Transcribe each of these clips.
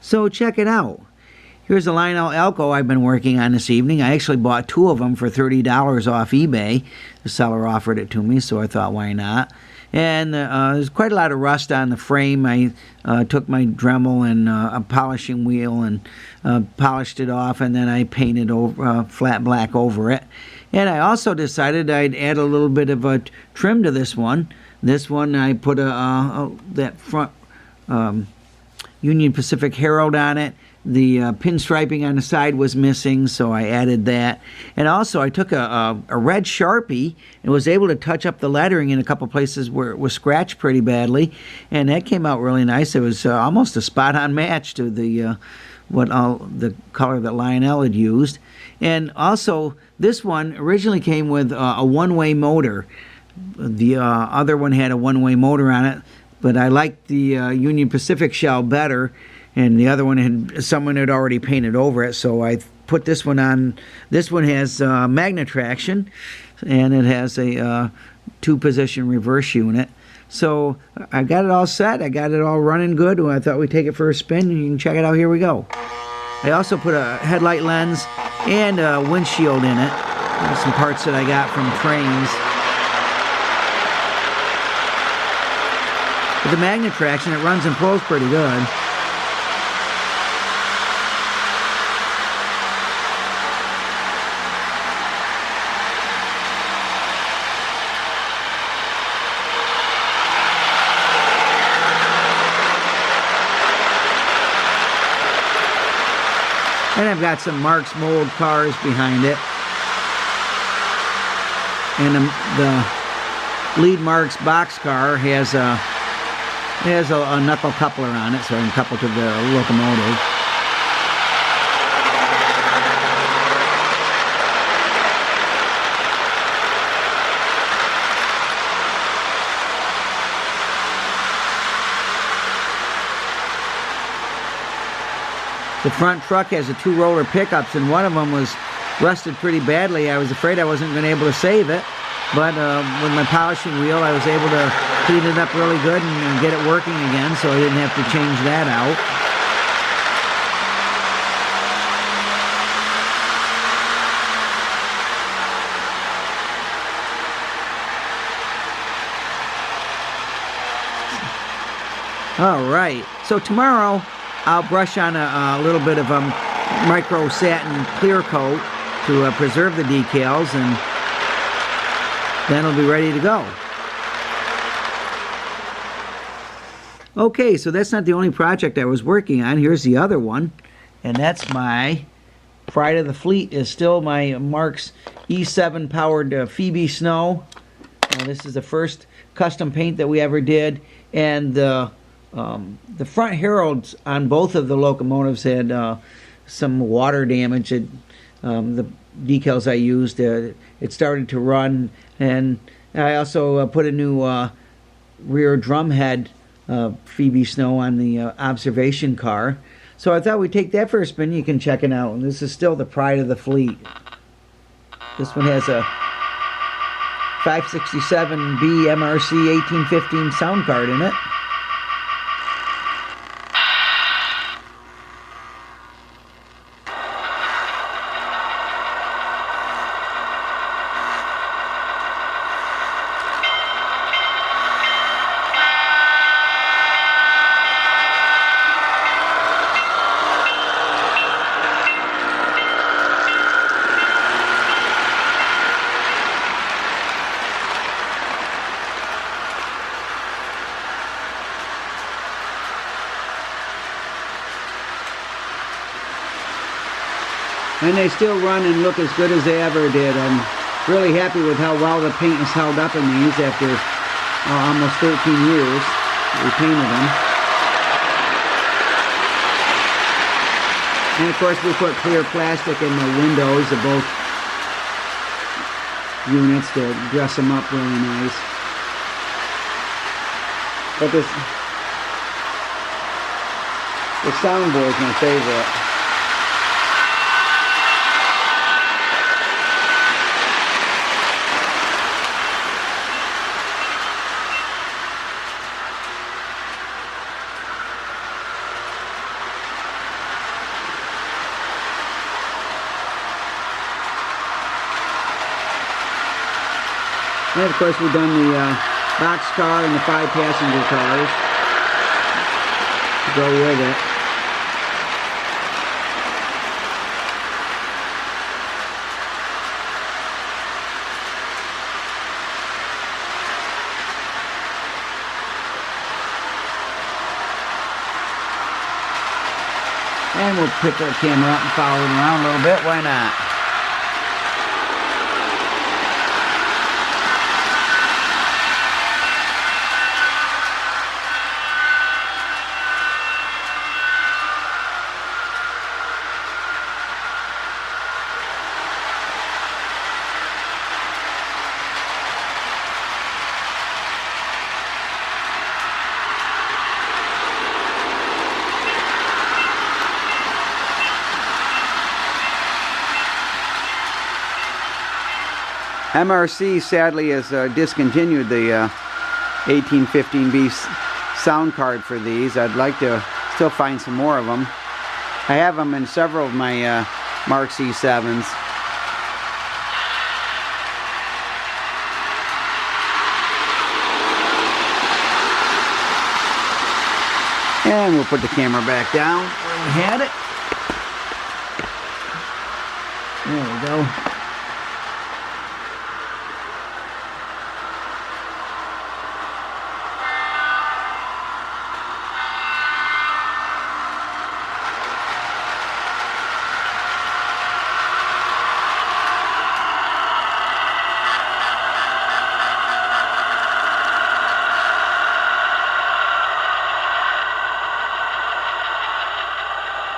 So check it out. Here's a Lionel alco I've been working on this evening. I actually bought 2 of them for $30 off eBay. The seller offered it to me, so I thought, why not? And there's quite a lot of rust on the frame. I took my Dremel and a polishing wheel and polished it off, and then I painted over, flat black over it. And I also decided I'd add a little bit of a trim to this one. This one I put that front Union Pacific Herald on it. The pinstriping on the side was missing, so I added that. And also I took a red Sharpie and was able to touch up the lettering in a couple places where it was scratched pretty badly, and that came out really nice. It was almost a spot-on match to the the color that Lionel had used. And also this one originally came with a one-way motor. The other one had a one-way motor on it, but I liked the Union Pacific shell better, and the other one someone had already painted over it, so I put this one on. This one has magne-traction, and it has a 2-position reverse unit. So I got it all set. I got it all running good. I thought we'd take it for a spin, and you can check it out. Here we go. I also put a headlight lens and a windshield in it. There's some parts that I got from trains. With the magne-traction, it runs and pulls pretty good. And I've got some Marx mold cars behind it. And the lead Marx boxcar has a knuckle coupler on it, so I can couple to the locomotive. The front truck has a 2-roller pickups, and one of them was rusted pretty badly. I was afraid I wasn't going to be able to save it, but with my polishing wheel I was able to clean it up really good and get it working again, so I didn't have to change that out. All right, so tomorrow I'll brush on a little bit of micro satin clear coat to preserve the decals, and then it'll be ready to go. Okay, so that's not the only project I was working on. Here's the other one, and that's my pride of the fleet. Is still my Marx E7 powered Phoebe Snow. This is the first custom paint that we ever did, and the front heralds on both of the locomotives had some water damage. The decals I used, it started to run, and I also put a new rear drumhead Phoebe Snow on the observation car. So I thought we'd take that for a spin. You can check it out. And this is still the pride of the fleet. This one has a 567B MRC 1815 sound card in it. And they still run and look as good as they ever did. I'm really happy with how well the paint has held up in these after almost 13 years we painted them. And of course we put clear plastic in the windows of both units to dress them up really nice. But the soundboard is my favorite. And of course we've done the boxcar and the 5-passenger cars to go with it. And we'll pick our camera up and follow it around a little bit. Why not? MRC sadly has discontinued the 1815B sound card for these. I'd like to still find some more of them. I have them in several of my Marx E7s. And we'll put the camera back down where we had it. There we go.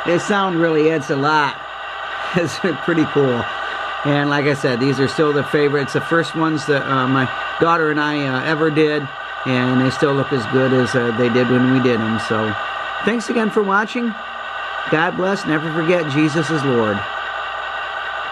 This sound really adds a lot. It's pretty cool. And like I said, these are still the favorites. The first ones that my daughter and I ever did. And they still look as good as they did when we did them. So thanks again for watching. God bless. Never forget, Jesus is Lord.